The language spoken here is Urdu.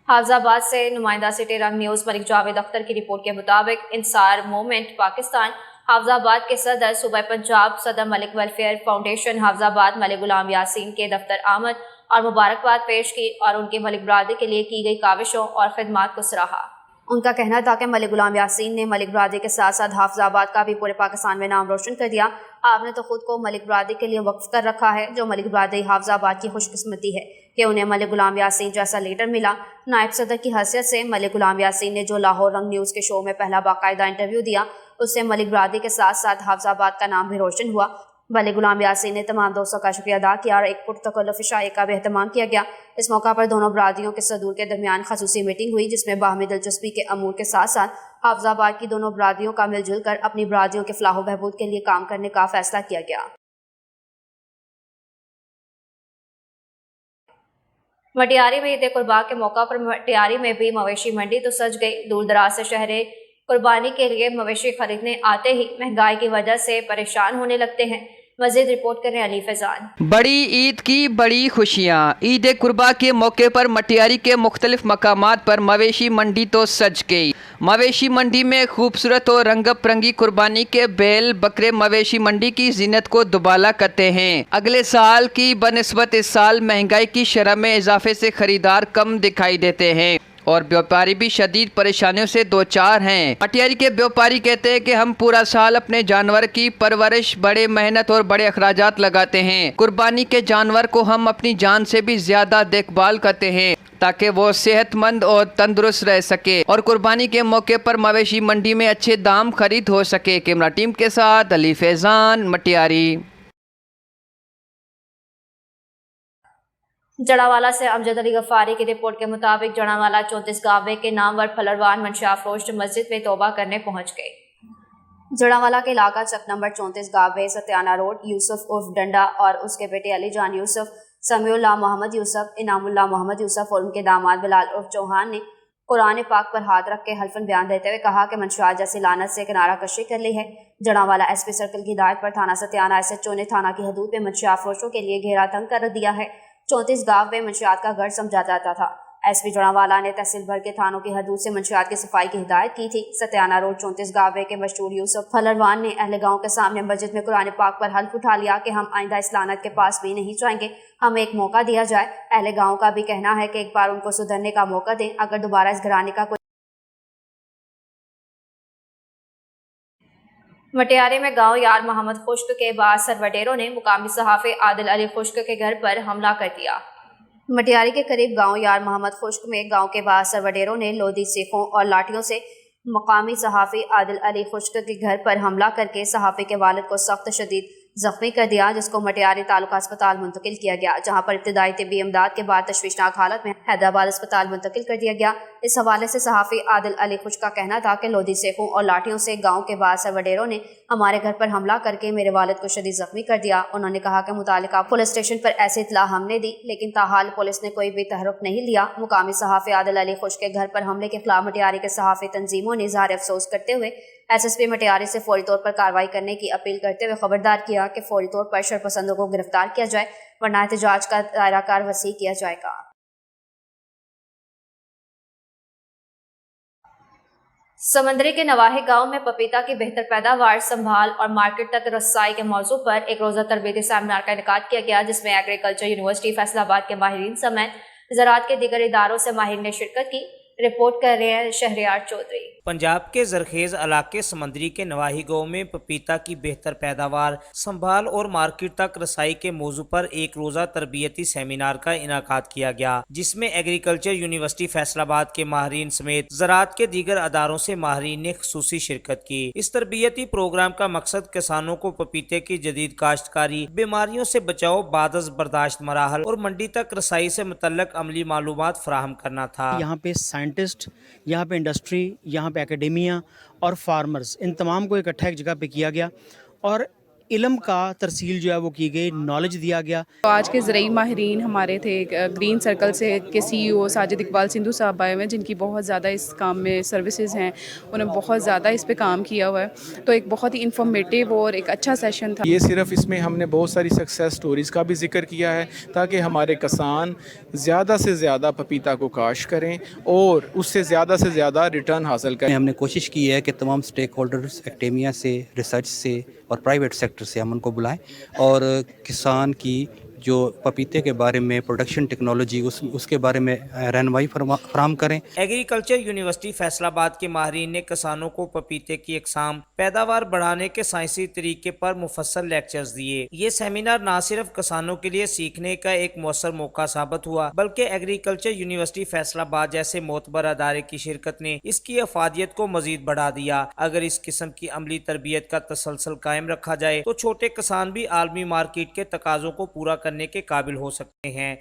حافظ آباد سے نمائندہ سٹی رنگ نیوز ملک جاوید اختر کی رپورٹ کے مطابق انصار موومنٹ پاکستان حافظ آباد کے صدر صوبہ پنجاب صدر ملک ویلفیئر فاؤنڈیشن حافظ آباد ملک غلام یاسین کے دفتر آمد اور مبارکباد پیش کی اور ان کی ملک برادری کے لیے کی گئی کاوشوں اور خدمات کو سراہا۔ ان کا کہنا تھا کہ ملک غلام یاسین نے ملک برادری کے ساتھ ساتھ حافظ آباد کا بھی پورے پاکستان میں نام روشن کر دیا۔ آپ نے تو خود کو ملک برادری کے لیے وقف کر رکھا ہے، جو ملک برادری حافظ آباد کی خوش قسمتی ہے کہ انہیں ملک غلام یاسین جیسا لیڈر ملا۔ نائب صدر کی حیثیت سے ملک غلام یاسین نے جو لاہور رنگ نیوز کے شو میں پہلا باقاعدہ انٹرویو دیا، اس سے ملک برادری کے ساتھ ساتھ حافظ آباد کا نام بھی روشن ہوا۔ ملک غلام یاسین نے تمام دوستوں کا شکریہ ادا کیا اور ایک پرتکلف عشائی کا بھی اہتمام کیا گیا۔ اس موقع پر دونوں برادریوں کے صدور کے درمیان خصوصی میٹنگ ہوئی، جس میں باہمی دلچسپی کے امور کے ساتھ ساتھ حافظ آباد کی دونوں برادریوں کا مل جل کر اپنی برادریوں کے فلاح و بہبود کے لیے کام کرنے کا فیصلہ کیا گیا۔ مٹیاری میں عید قربان کے موقع پر مٹیاری میں بھی مویشی منڈی تو سج گئی۔ دور دراز سے شہری قربانی کے لیے مویشی خریدنے آتے ہی مہنگائی کی وجہ سے پریشان ہونے لگتے ہیں۔ مزید رپورٹ کریں علی فیضان۔ بڑی عید کی بڑی خوشیاں۔ عید قربان کے موقع پر مٹیاری کے مختلف مقامات پر مویشی منڈی تو سج گئی۔ مویشی منڈی میں خوبصورت اور رنگ برنگی قربانی کے بیل بکرے مویشی منڈی کی زینت کو دوبالا کرتے ہیں۔ اگلے سال کی بنسبت اس سال مہنگائی کی شرح میں اضافے سے خریدار کم دکھائی دیتے ہیں اور بیوپاری بھی شدید پریشانیوں سے دوچار ہیں۔ مٹیاری کے بیوپاری کہتے ہیں کہ ہم پورا سال اپنے جانور کی پرورش بڑے محنت اور بڑے اخراجات لگاتے ہیں۔ قربانی کے جانور کو ہم اپنی جان سے بھی زیادہ دیکھ بھال کرتے ہیں تاکہ وہ صحت مند اور تندرست رہ سکے اور قربانی کے موقع پر مویشی منڈی میں اچھے دام خرید ہو سکے۔ کیمرہ ٹیم کے ساتھ علی فیضان، مٹیاری۔ جڑاوالا سے امجد علی غفاری کی رپورٹ کے مطابق جڑاوالا 34 گاوے کے نامور پھلروان منشا فروش مسجد میں توبہ کرنے پہنچ گئے۔ جڑاوالا کے علاقہ چک نمبر 34 گاوے ستیانہ روڈ یوسف عرف ڈنڈا اور اس کے بیٹے علی جان یوسف، سمیع اللہ محمد یوسف، انعام اللہ محمد یوسف اور ان کے داماد بلال عرف چوہان نے قرآن پاک پر ہاتھ رکھ کے حلفاً بیان دیتے ہوئے کہا کہ منشا جیسی لعنت سے کنارہ کشی کر لی ہے۔ جڑاوالا ایس پی سرکل کی ہدایت پر تھانہ ستیانہ ایس ایچ او نے تھانہ کی حدود میں منشا فروشوں کے لیے گھیرا تنگ کر دیا ہے۔ 34 گاؤں میں منشیات کا گھر سمجھا جاتا تھا۔ ایس پی جڑاوالا نے تحصیل بھر کے تھانوں کی حدود سے منشیات کی صفائی کی ہدایت کی تھی۔ ستیانہ روڈ 34 گاوے کے مشہور یوسف پھلروان نے اہل گاؤں کے سامنے مسجد میں قرآن پاک پر حلف اٹھا لیا کہ ہم آئندہ اس لعنت کے پاس بھی نہیں جائیں گے، ہمیں ایک موقع دیا جائے۔ اہل گاؤں کا بھی کہنا ہے کہ ایک بار ان کو سدھرنے کا موقع دیں، اگر دوبارہ اس گھرانے کا کوئی مٹیاری میں گاؤں یار محمد خشک کے بعد سروڈیروں نے مقامی صحافی عادل علی خشک کے گھر پر حملہ کر دیا۔ مٹیاری کے قریب گاؤں یار محمد خشک میں گاؤں کے بعد سروڈیروں نے لودھی سیخوں اور لاٹھیوں سے مقامی صحافی عادل علی خشک کے گھر پر حملہ کر کے صحافی کے والد کو سخت شدید زخمی کر دیا، جس کو مٹیاری تعلقہ اسپتال منتقل کیا گیا، جہاں پر ابتدائی طبی امداد کے بعد تشویشناک حالت میں حیدرآباد اسپتال منتقل کر دیا گیا۔ اس حوالے سے صحافی عادل علی خشک کا کہنا تھا کہ لودھی سیخوں اور لاٹھیوں سے گاؤں کے بعد سروڈیروں نے ہمارے گھر پر حملہ کر کے میرے والد کو شدید زخمی کر دیا۔ انہوں نے کہا کہ متعلقہ پولیس اسٹیشن پر ایسی اطلاع ہم نے دی، لیکن تاحال پولیس نے کوئی بھی تحرک نہیں لیا۔ مقامی صحافی عادل علی خشک کے گھر پر حملے کے خلاف مٹیاری کے صحافی تنظیموں نے اظہار افسوس کرتے ہوئے ایس ایس پی مٹیاری سے فوری طور پر کارروائی کرنے کی اپیل کرتے ہوئے خبردار کیا کہ فوری طور پر شرپسندوں کو گرفتار کیا جائے، ورنہ احتجاج کا دائرہ کار وسیع کیا جائے گا۔ سمندری کے نواحی گاؤں میں پپیتا کی بہتر پیداوار، سنبھال اور مارکیٹ تک رسائی کے موضوع پر ایک روزہ تربیتی سیمینار کا انعقاد کیا گیا، جس میں ایگریکلچر یونیورسٹی فیصل آباد کے ماہرین سمیت زراعت کے دیگر اداروں سے ماہرین نے شرکت کی۔ رپورٹ کر رہے ہیں شہریار چودھری۔ پنجاب کے زرخیز علاقے سمندری کے نواحی گاؤں میں پپیتا کی بہتر پیداوار، سنبھال اور مارکیٹ تک رسائی کے موضوع پر ایک روزہ تربیتی سیمینار کا انعقاد کیا گیا، جس میں ایگریکلچر یونیورسٹی فیصل آباد کے ماہرین سمیت زراعت کے دیگر اداروں سے ماہرین نے خصوصی شرکت کی۔ اس تربیتی پروگرام کا مقصد کسانوں کو پپیتے کی جدید کاشتکاری، بیماریوں سے بچاؤ، بعد از برداشت مراحل اور منڈی تک رسائی سے متعلق عملی معلومات فراہم کرنا تھا۔ یہاں پہ سائنٹسٹ، یہاں پہ انڈسٹری، یہاں پہ اکیڈیمیا اور فارمرز، ان تمام کو اکٹھا ایک جگہ پہ کیا گیا اور علم کا ترسیل جو ہے وہ کی گئی, نالج دیا گیا. تو آج کے زرعی ماہرین ہمارے تھے گرین سرکل سے کے سی ای او ساجد اقبال سندھو صاحب آئے ہوئے ہیں جن کی بہت زیادہ اس کام میں سروسز ہیں, انہوں نے بہت زیادہ اس پہ کام کیا ہوا ہے. تو ایک بہت ہی انفارمیٹیو اور ایک اچھا سیشن تھا. یہ صرف اس میں ہم نے بہت ساری سکسیس سٹوریز کا بھی ذکر کیا ہے تاکہ ہمارے کسان زیادہ سے زیادہ پپیتا کو کاشت کریں اور اس سے زیادہ ریٹرن حاصل کریں. ہم نے کوشش کی ہے کہ تمام سٹیک ہولڈرز ایکڈیمیا سے, ریسرچ سے اور پرائیویٹ سیکٹر سے ہم ان کو بلائیں اور کسان کی جو پپیتے کے بارے میں پروڈکشن ٹیکنالوجی اس کے بارے میں رہنمائی فراہم کریں. ایگریکلچر یونیورسٹی فیصل آباد کے ماہرین نے کسانوں کو پپیتے کی اقسام, پیداوار بڑھانے کے سائنسی طریقے پر مفصل لیکچرز دیے. یہ سیمینار نہ صرف کسانوں کے لیے سیکھنے کا ایک مؤثر موقع ثابت ہوا بلکہ ایگریکلچر یونیورسٹی فیصل آباد جیسے معتبر ادارے کی شرکت نے اس کی افادیت کو مزید بڑھا دیا. اگر اس قسم کی عملی تربیت کا تسلسل قائم رکھا جائے تو چھوٹے کسان بھی عالمی مارکیٹ کے تقاضوں کو پورا کرنے کے قابل ہو سکتے ہیں.